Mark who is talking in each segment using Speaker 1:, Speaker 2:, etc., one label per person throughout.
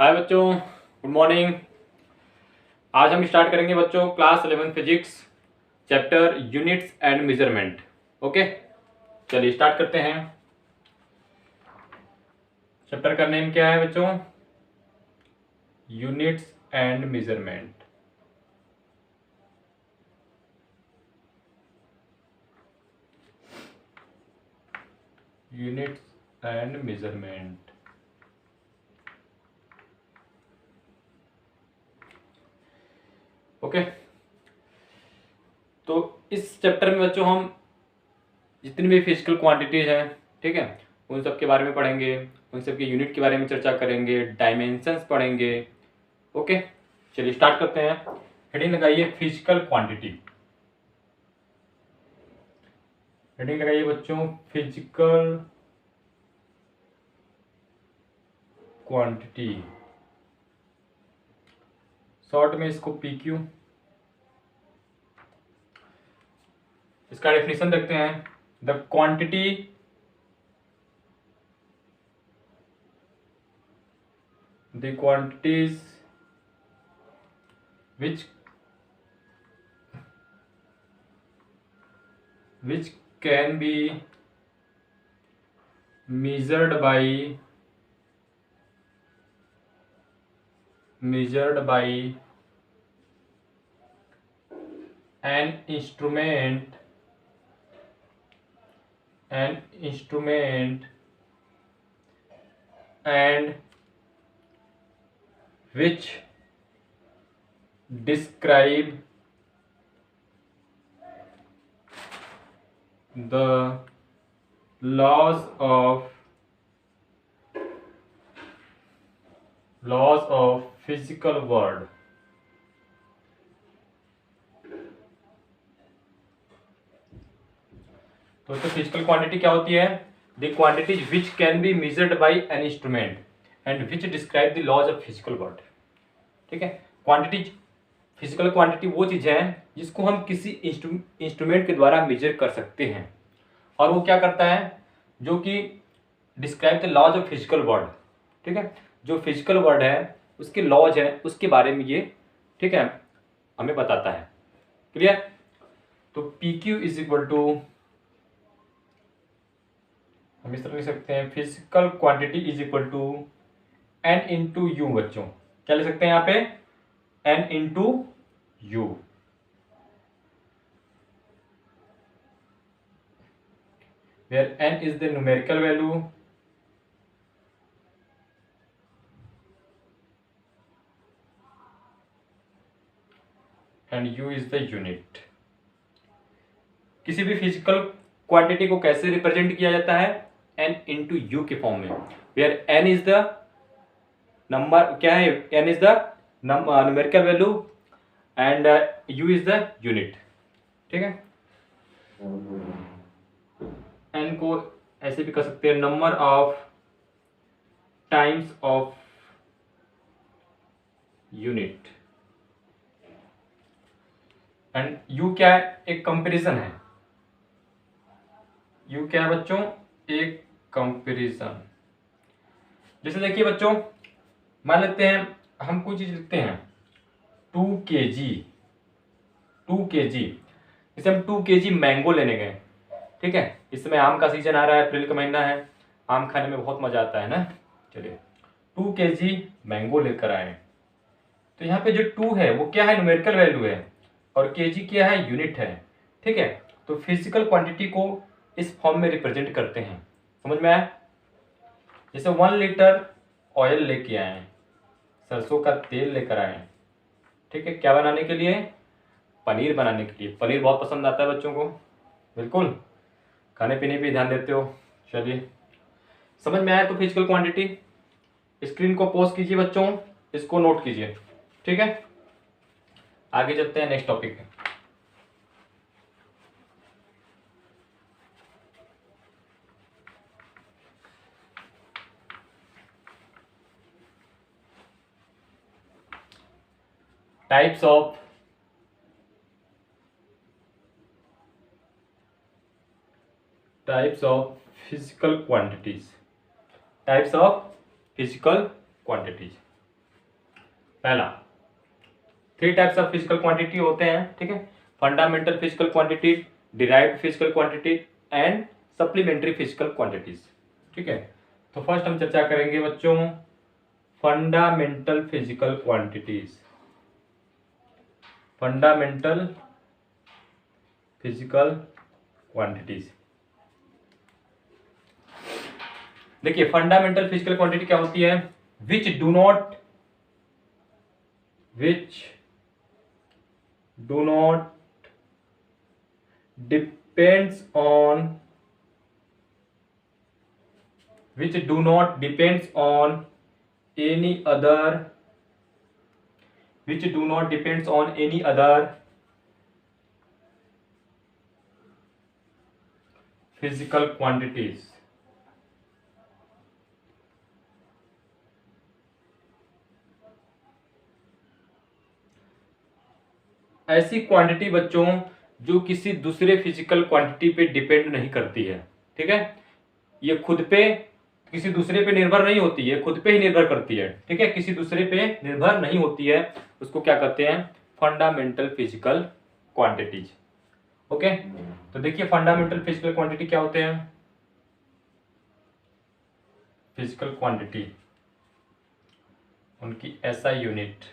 Speaker 1: हाय बच्चों, good morning. आज हम स्टार्ट करेंगे बच्चों class 11 physics chapter units and measurement. Okay, चलिए स्टार्ट करते हैं। चैप्टर का नेम क्या है बच्चों? Units and measurement. Units and measurement. Okay, तो इस चैप्टर में बच्चों हम जितनी भी फिजिकल क्वांटिटीज हैं, ठीक है, उन सब के बारे में पढ़ेंगे, उन सब के यूनिट के बारे में चर्चा करेंगे, डायमेंशंस पढ़ेंगे। ओके, चलिए स्टार्ट करते हैं। हेडिंग लगाइए फिजिकल क्वांटिटी। हेडिंग लगाइए बच्चों फिजिकल क्वांटिटी, शॉर्ट में इसको पीक्यू। इसका डेफिनेशन देखते हैं। The quantity the quantities which can be measured by an instrument and which describe the laws of physical world। तो फिजिकल क्वांटिटी क्या होती है? The quantities which can be measured by an instrument and which describe the laws of physical world. ठीक है, quantities, physical quantity वो चीज है जिसको हम किसी इंस्ट्रूमेंट के द्वारा मेजर कर सकते हैं, और वो क्या करता है? जो कि describe the laws of physical world. ठीक है, जो फिजिकल वर्ल्ड है उसके लॉज है, उसके बारे में ये, ठीक है, हमें बताता है। क्लियर? तो P Q is equal to, हम इस तरह लिख सकते हैं, physical quantity is equal to n into u. बच्चों क्या लिख सकते हैं यहाँ पे? N into u. Where n is the numerical value and u is the unit. किसी भी फिजिकल क्वांटिटी को कैसे रिप्रेजेंट किया जाता है? एन इंटू यू के फॉर्म में, where n is the number, क्या है? N is the numerical value and u is the unit. ठीक है, एन को ऐसे भी कर सकते हैं, number of times of unit, and u क्या है? एक कंपैरिजन है। यू क्या है बच्चों? एक कंपैरिजन। जैसे देखिए बच्चों, मान लेते हैं हम कोई चीज लिखते हैं 2 kg, 2 kg। जैसे हम 2 kg मैंगो लेने गए, ठीक है, इस समय आम का सीजन आ रहा है, अप्रैल का महीना है, आम खाने में बहुत मजा आता है ना। चलिए 2 kg मैंगो लेकर आए। तो यहाँ पे जो 2 है वो क्या है? न्यूमेरिकल वैल्यू है, और kg क्या है? यूनिट है। ठीक है, तो फिजिकल क्वांटिटी को इस फॉर्म में रिप्रेजेंट करते हैं। समझ में आया? जैसे 1 लीटर ऑयल लेके आए, सरसों का तेल लेकर आए, ठीक है, क्या बनाने के लिए? पनीर बनाने के लिए। पनीर बहुत पसंद आता है बच्चों को, बिल्कुल, खाने पीने पे ध्यान देते हो। चलिए, समझ में आया? तो फिजिकल क्वांटिटी। स्क्रीन को पॉज कीजिए बच्चों, इसको नोट कीजिए। ठीक है, आगे चलते हैं नेक्स्ट टॉपिक पे। Types of physical quantities. Types of physical quantities. पहला, 3 टाइप्स ऑफ फिजिकल क्वांटिटी होते हैं, ठीक है। Fundamental physical quantity, derived physical quantity and supplementary physical quantities, ठीक है। तो फर्स्ट हम चर्चा करेंगे बच्चों fundamental physical quantities. Fundamental physical quantities, देखिए फंडामेंटल फिजिकल क्वांटिटी क्या होती है? Which do not depends on which do not depends on any other which do not depends on any other physical quantities। ऐसी quantity बच्चों जो किसी दूसरे physical quantity पे डिपेंड नहीं करती है, ठीक है। ये खुद पे किसी दूसरे पे निर्भर नहीं होती है, खुद पे ही निर्भर करती है, ठीक है। किसी दूसरे पे निर्भर नहीं होती है, उसको क्या कहते हैं? Fundamental physical quantities. ओके, तो देखिए फंडामेंटल फिजिकल क्वांटिटी क्या होते हैं? फिजिकल क्वांटिटी, उनकी एसआई यूनिट,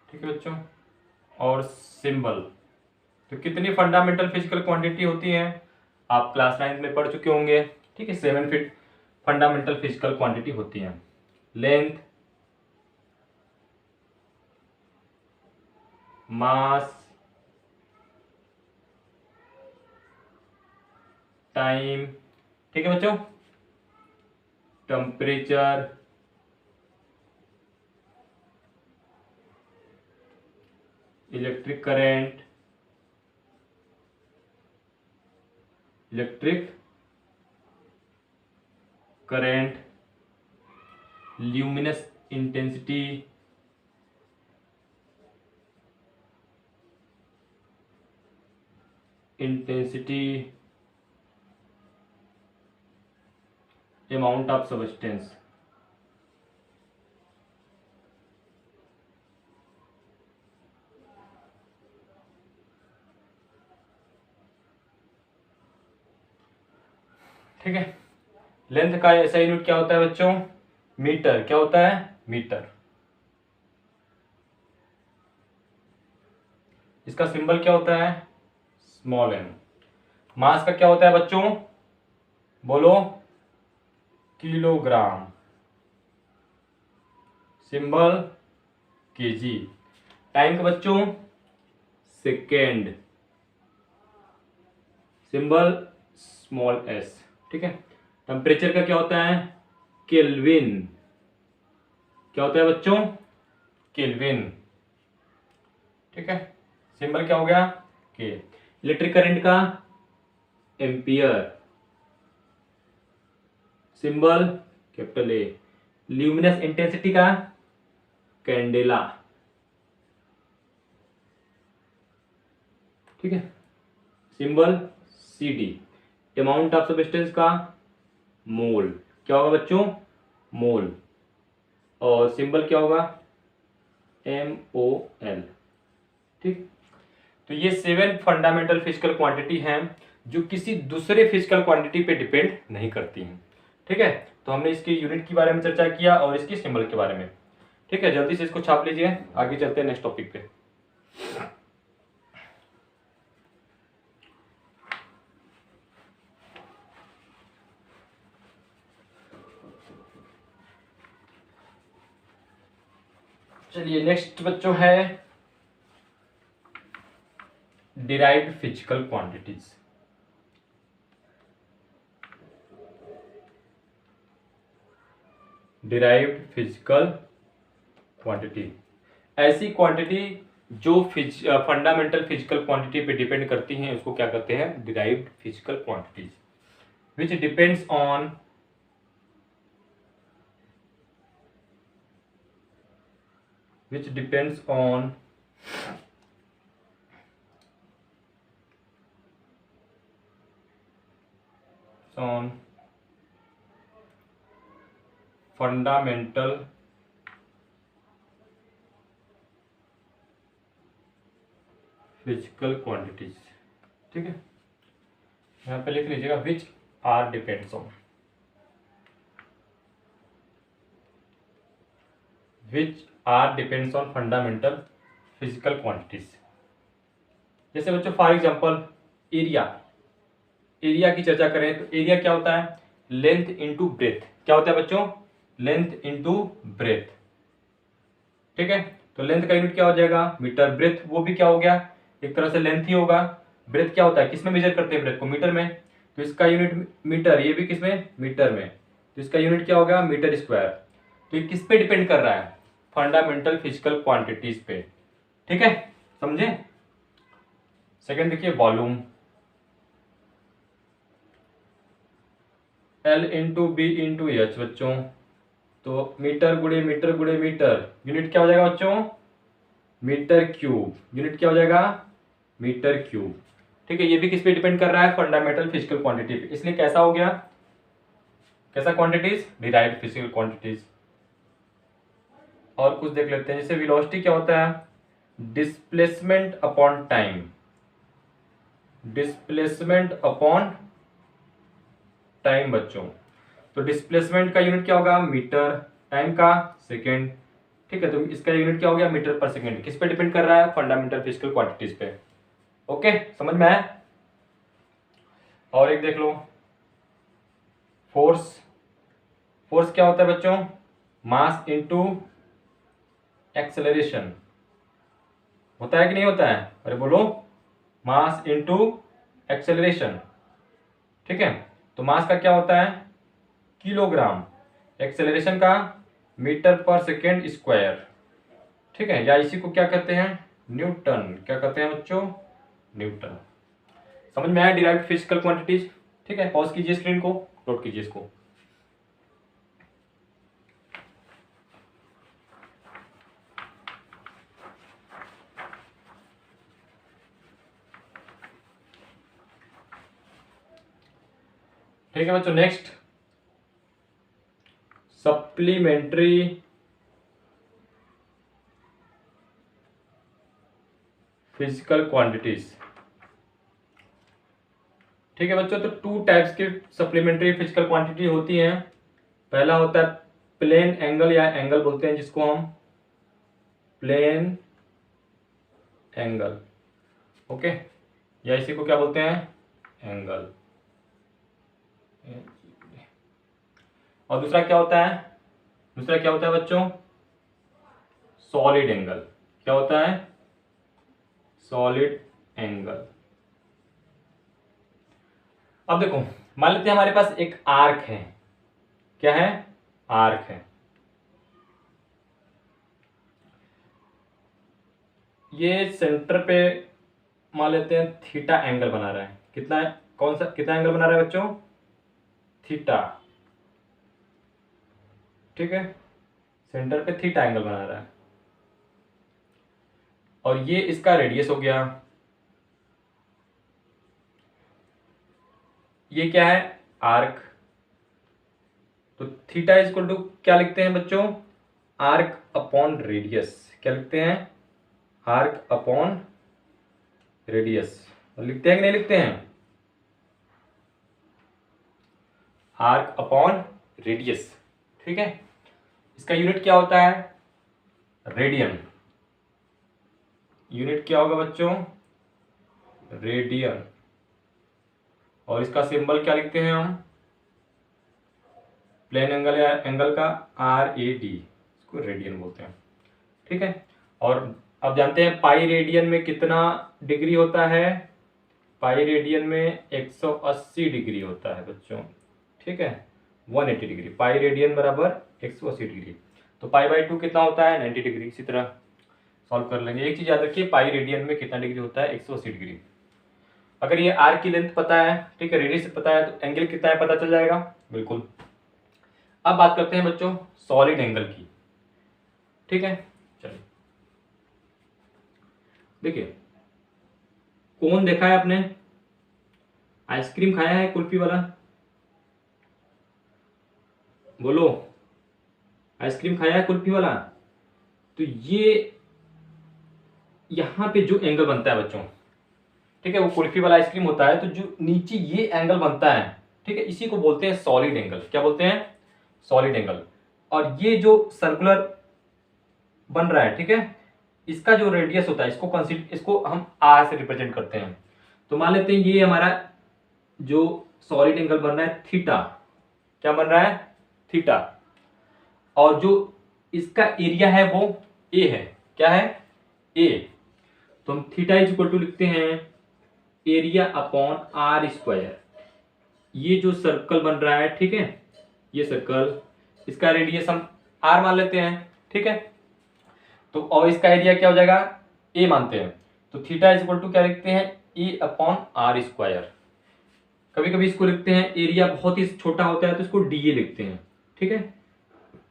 Speaker 1: ठीक है बच्चों, और सिंबल। तो कितनी फंडामेंटल फिजिकल क्वांटिटी होती हैं? आप क्लास 9 में पढ़ चुके होंगे, ठीक है। 7 फीट फंडामेंटल फिजिकल क्वांटिटी होती हैं। लेंथ, मास, टाइम, ठीक है बच्चों, temperature, electric current, luminous intensity, amount of substance. ठीक है, लेंथ का ऐसा यूनिट क्या होता है बच्चों? मीटर। क्या होता है? मीटर। इसका सिंबल क्या होता है? Small M. मास का क्या होता है बच्चों? बोलो, किलोग्राम। Symbol KG. टाइम का बच्चों? सेकेंड। सिंबल स्मॉल एस, ठीक है। टेम्परेचर का क्या होता है? केल्विन। क्या होता है बच्चों? केल्विन, ठीक है। सिंबल क्या हो गया? के। इलेक्ट्रिक करंट का? Ampere. Symbol capital A. Luminous intensity का? कैंडेला, ठीक है। Symbol C D. Amount of substance का? मोल। क्या होगा बच्चों? मोल। और सिंबल क्या होगा? एम ओ एल, ठीक। तो ये 7 फंडामेंटल फिजिकल क्वांटिटी हैं जो किसी दूसरे फिजिकल क्वांटिटी पे डिपेंड नहीं करती हैं, ठीक है। तो हमने इसकी यूनिट के बारे में चर्चा किया और इसकी सिंबल के बारे में, ठीक है। जल्दी से इसको छाप लीजिए, आगे चलते हैं नेक्स्ट टॉपिक पे। चलिए नेक्स्ट बच्चों है derived physical quantities. Derived physical quantity, ऐसी क्वांटिटी जो फंडामेंटल फिजिकल क्वांटिटी पे डिपेंड करती हैं, उसको क्या कहते हैं? Derived physical quantities. Which depends on on fundamental physical quantities. ठीक है, यहाँ पे लिख लीजिएगा which are depends on, which are depends on fundamental physical quantities. जैसे बच्चों फॉर एग्जांपल एरिया, एरिया की चर्चा करें तो एरिया क्या होता है, लेंथ इनटू ब्रेथ। क्या होता है बच्चों, लेंथ इनटू ब्रेथ। ठीक है, तो लेंथ का यूनिट क्या हो जाएगा, मीटर। ब्रेथ वो भी क्या हो गया, एक तरह से लेंथ ही होगा। ब्रेथ क्या होता है, किसमें मेजर करते हैं ब्रेथ को, मीटर में, तो इसका यूनिट मीटर, ये भी किसमें, मीटर में, तो इसका यूनिट क्या होगा, मीटर स्क्वायर। तो ये किस पे डिपेंड कर रहा है, फंडामेंटल फिजिकल क्वांटिटीज पे। ठीक है, समझे। सेकंड देखिए volume, L into B into H बच्चों, तो मीटर गुणे मीटर गुणे मीटर, यूनिट क्या हो जाएगा बच्चों, मीटर क्यूब। यूनिट क्या हो जाएगा, मीटर क्यूब। ठीक है, ये भी किस पे डिपेंड कर रहा है, फंडामेंटल फिजिकल क्वांटिटी पे। इसलिए कैसा हो गया, कैसा क्वांटिटीज, डिराइव्ड फिजिकल क्वांटिटीज। और कुछ देख लेते हैं, जैसे वेलोसिटी क्या होता है, displacement upon time, displacement upon time बच्चों। तो डिस्प्लेसमेंट का यूनिट क्या होगा, मीटर, टाइम का सेकेंड। ठीक है, तो इसका यूनिट क्या हो गया, मीटर पर सेकेंड। किस पे डिपेंड कर रहा है, फंडामेंटल फिजिकल क्वांटिटीज पे। ओके, समझ में आया। और एक देख लो फोर्स, फोर्स क्या होता है बच्चों, मास इनटू एक्सेलरेशन। होता है कि नहीं होता है, अरे बोलो, मास इनटू एक्सेलरेशन। ठीक है, तो मास का क्या होता है, किलोग्राम, एक्सेलरेशन का मीटर पर सेकेंड स्क्वायर। ठीक है, या इसी को क्या कहते हैं, न्यूटन। क्या कहते हैं बच्चों, न्यूटन। समझ में आया डिराइव्ड फिजिकल क्वांटिटीज। ठीक है, पॉज कीजिए स्क्रीन को, नोट कीजिए इसको। ठीक है बच्चों, नेक्स्ट सप्लीमेंट्री फिजिकल क्वांटिटीज। ठीक है बच्चों, तो टू टाइप्स की सप्लीमेंट्री फिजिकल क्वांटिटी होती हैं। पहला होता है प्लेन एंगल, या एंगल बोलते हैं जिसको हम, प्लेन एंगल। ओके, या इसी को क्या बोलते हैं, एंगल। और दूसरा क्या होता है, दूसरा क्या होता है बच्चों, सॉलिड एंगल। क्या होता है, सॉलिड एंगल। अब देखो, मान लेते हैं हमारे पास एक आर्क है। क्या है, आर्क है। ये सेंटर पे मान लेते हैं थीटा एंगल बना रहा है। कितना है, कौन सा, कितना एंगल बना रहा है बच्चों, थीटा। ठीक है, सेंटर पे थीटा एंगल बना रहा है, और ये इसका रेडियस हो गया। ये क्या है, आर्क। तो थीटा इज इक्वल टू क्या लिखते हैं बच्चों, आर्क अपॉन रेडियस। क्या लिखते हैं, आर्क अपॉन रेडियस। लिखते हैं कि नहीं लिखते हैं, आर्क अपॉन रेडियस। ठीक है, इसका यूनिट क्या होता है, रेडियन। यूनिट क्या होगा बच्चों, रेडियन। और इसका सिंबल क्या लिखते हैं हम, प्लेन एंगल या एंगल का RAD, इसको रेडियन बोलते हैं। ठीक है, और अब जानते हैं पाई रेडियन में कितना डिग्री होता है, पाई रेडियन में 180 डिग्री होता है बच्चों। ठीक है, 180 डिग्री, पाई रेडियन बराबर 180 डिग्री। तो पाई बाई 2 कितना होता है, 90 डिग्री। इसी तरह सॉल्व कर लेंगे। एक चीज याद रखिए, पाई रेडियन में कितना डिग्री होता है, 180 डिग्री। अगर ये आर्क की लेंथ पता है, ठीक है, रेडियस पता है, तो एंगल कितना है पता चल जाएगा, बिल्कुल। अब बात करते हैं बच्चों सॉलिड एंगल की। ठीक है, चलिए देखिए, कोन देखा है आपने, आइसक्रीम खाया है कुल्फी वाला, बोलो, आइसक्रीम खाया है कुल्फी वाला? तो ये यहाँ पे जो एंगल बनता है बच्चों, ठीक है, वो कुल्फी वाला आइसक्रीम होता है, तो जो नीचे ये एंगल बनता है, ठीक है, इसी को बोलते हैं सॉलिड एंगल। क्या बोलते हैं? Solid angle. और ये जो सर्कुलर बन रहा है, ठीक है, इसका जो रेडियस होता है, इसको हम आर से रिप्रेजेंट करते हैं। तो मान लेते हैं ये हमारा जो सॉलिड एंगल बन रहा है थीटा। क्या बन रहा है? थीटा। और जो इसका एरिया है वो ए है। क्या है? ए। तो हम थीटा इज इक्वल टू लिखते हैं एरिया अपॉन आर स्क्वायर। ये जो सर्कल बन रहा है, ठीक है, ये सर्कल, इसका रेडियस हम आर मान लेते हैं, ठीक है। तो और इसका एरिया क्या हो जाएगा? ए मानते हैं। तो थीटा इज इक्वल टू क्या लिखते हैं? ए अपॉन आर स्क्वायर। कभी कभी इसको लिखते हैं, एरिया बहुत ही छोटा होता है तो इसको डीए लिखते हैं, ठीक है।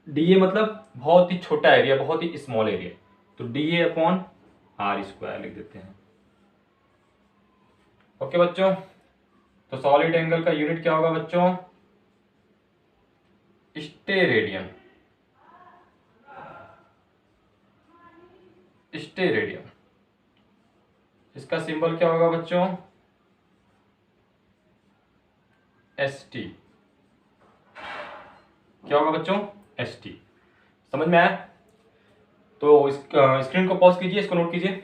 Speaker 1: डीए मतलब बहुत ही छोटा एरिया, बहुत ही स्मॉल एरिया, तो डीए अपॉन आर स्क्वायर लिख देते हैं। ओके बच्चों, तो सॉलिड एंगल का यूनिट क्या होगा बच्चों? स्टेरेडियन। स्टेरेडियन। इसका सिंबल क्या होगा बच्चों? S T. क्या होगा बच्चों? S T. समझ में आया? तो स्क्रीन को पॉज कीजिए, इसको नोट कीजिए।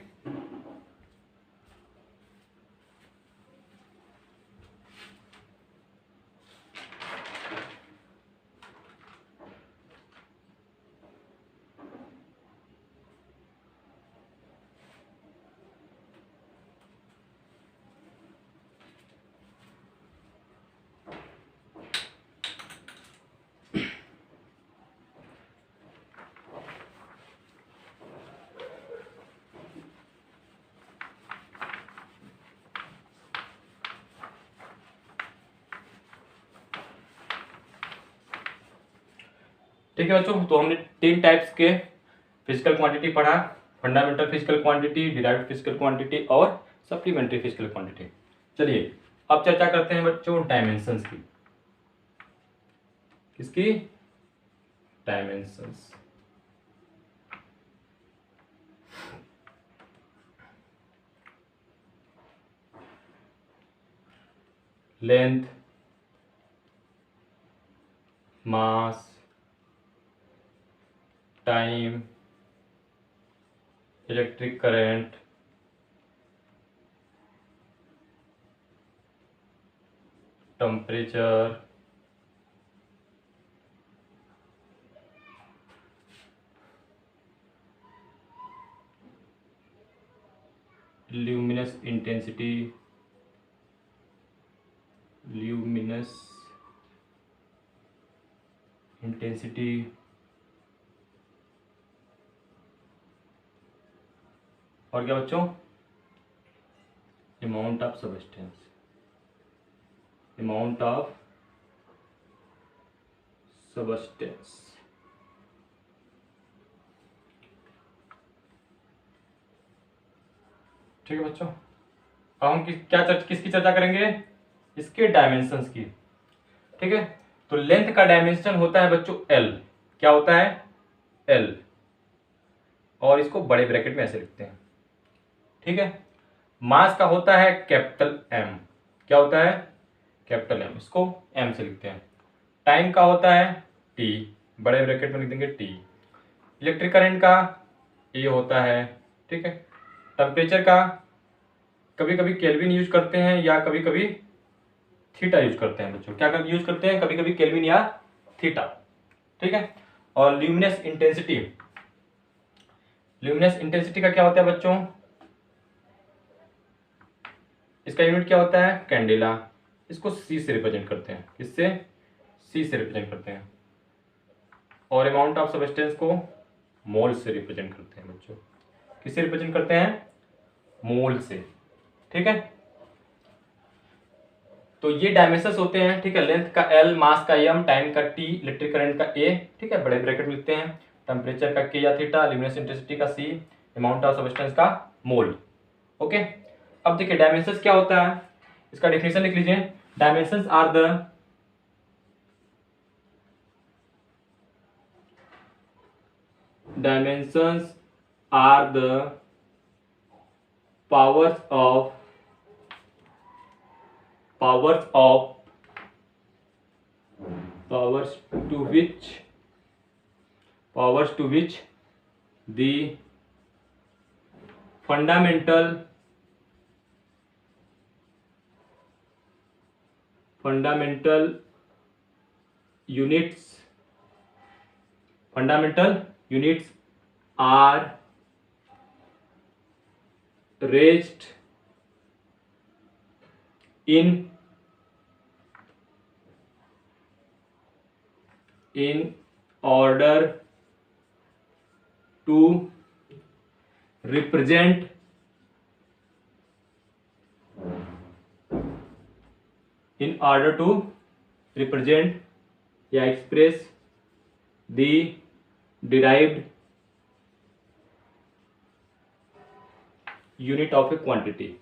Speaker 1: ठीक है बच्चों, तो हमने 3 टाइप्स के फिजिकल क्वांटिटी पढ़ा। Fundamental physical quantity, derived physical quantity और सप्लीमेंट्री फिजिकल क्वांटिटी। चलिए अब चर्चा करते हैं बच्चों डायमेंशंस की। किसकी? Dimensions. Length, mass, time, electric current, temperature, luminous intensity, और क्या बच्चों? Amount of substance, amount of substance. ठीक है बच्चों, अब हम किसकी चर्चा करेंगे? इसके डायमेंशंस की। ठीक है, तो लेंथ का डायमेंशन होता है बच्चों एल। क्या होता है? एल। और इसको बड़े ब्रैकेट में ऐसे लिखते हैं, ठीक है। मास का होता है कैपिटल एम। क्या होता है? कैपिटल एम, इसको एम से लिखते हैं। टाइम का होता है टी, बड़े ब्रैकेट में लिख देंगे टी। इलेक्ट्रिक करंट का ए होता है, ठीक है। टेम्परेचर का कभी कभी केल्विन यूज करते हैं या कभी कभी थीटा यूज करते हैं बच्चों। क्या यूज करते हैं? कभी कभी केल्विन या थीटा, ठीक है। और ल्यूमिनस इंटेंसिटी, ल्यूमिनस इंटेंसिटी का क्या होता है बच्चों? इसका यूनिट क्या होता है? कैंडेला। इसको सी से रिप्रेजेंट करते हैं। किससे? सी से रिप्रेजेंट करते हैं। और अमाउंट ऑफ सबस्टेंस को मोल से रिप्रेजेंट करते हैं बच्चों। किससे रिप्रेजेंट करते हैं? मोल से, ठीक है। तो ये डायमेंशंस होते हैं, ठीक है। लेंथ का एल, मास का एम, टाइम का टी, इलेक्ट्रिक करंट का ए, ठीक है, बड़े ब्रैकेट में लिखते हैं। टेम्परेचर का के या थीटा, ल्यूमिनस इंटेंसिटी का सी, अमाउंट ऑफ सबस्टेंस का मोल। ओके, अब देखिए डायमेंशंस क्या होता है, इसका डेफिनेशन लिख लीजिए। Dimensions are the dimensions are the powers to which the fundamental units are raised in order to represent या express the derived unit of a quantity.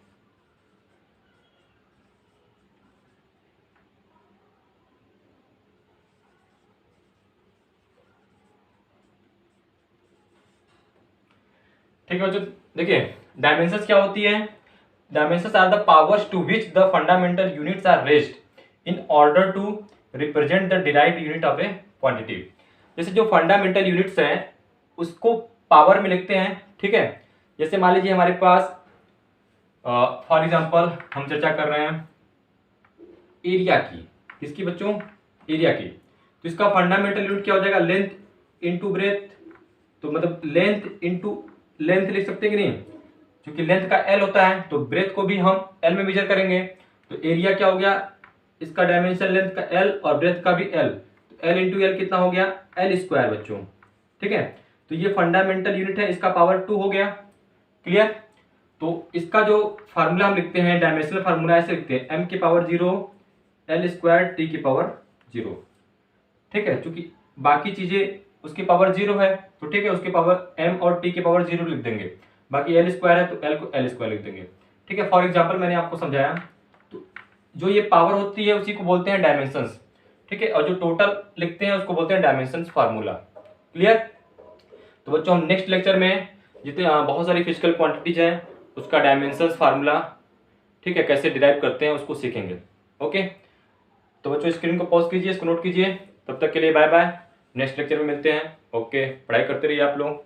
Speaker 1: ठीक है बच्चों, देखिए डायमेंशंस क्या होती है। Dimensions are the powers to which the fundamental units are raised in order to represent the derived unit of a quantity. जैसे जो फंडामेंटल यूनिट्स हैं उसको पावर में लिखते हैं, ठीक है। जैसे मान लीजिए हमारे पास फॉर एग्जांपल हम चर्चा कर रहे हैं एरिया की, किसकी बच्चों, एरिया की। तो इसका फंडामेंटल यूनिट क्या हो जाएगा, लेंथ इनटू ब्रेथ। तो मतलब लेंथ इनटू लेंथ लिख सकते हैं कि नहीं, क्योंकि लेंथ का एल होता है तो ब्रेथ को भी हम एल में मेजर करेंगे। तो एरिया क्या हो गया, इसका डायमेंशन लेंथ का एल और ब्रेथ का भी एल, तो एल इंटू एल कितना हो गया, एल स्क्वायर बच्चों, ठीक है। तो ये फंडामेंटल यूनिट है, इसका पावर 2 हो गया, क्लियर। तो इसका जो फार्मूला हम लिखते हैं, डायमेंशनल फार्मूला ऐसे लिखते हैं, m की पावर 0 एल स्क्वायर टी की पावर 0, ठीक है। चूंकि बाकी चीजें उसकी पावर 0 है तो ठीक है, उसकी पावर m और t की पावर 0 लिख देंगे। बाकी एल स्क्वायर है तो एल को एल स्क्वायर लिख देंगे, ठीक है। फॉर एग्जाम्पल मैंने आपको समझाया, तो जो ये पावर होती है उसी को बोलते हैं डायमेंशंस, ठीक है। और जो टोटल लिखते हैं उसको बोलते हैं डायमेंशंस फार्मूला, क्लियर। तो बच्चों हम नेक्स्ट लेक्चर में जितने बहुत सारी फिजिकल क्वांटिटीज हैं उसका डायमेंशंस फार्मूला, ठीक है, कैसे डिराइव करते हैं उसको सीखेंगे, ओके। तो बच्चों स्क्रीन को पॉज कीजिए, इसको नोट कीजिए। तब तक के लिए बाय बाय, नेक्स्ट लेक्चर में मिलते हैं, ओके। पढ़ाई करते रहिए आप लोग।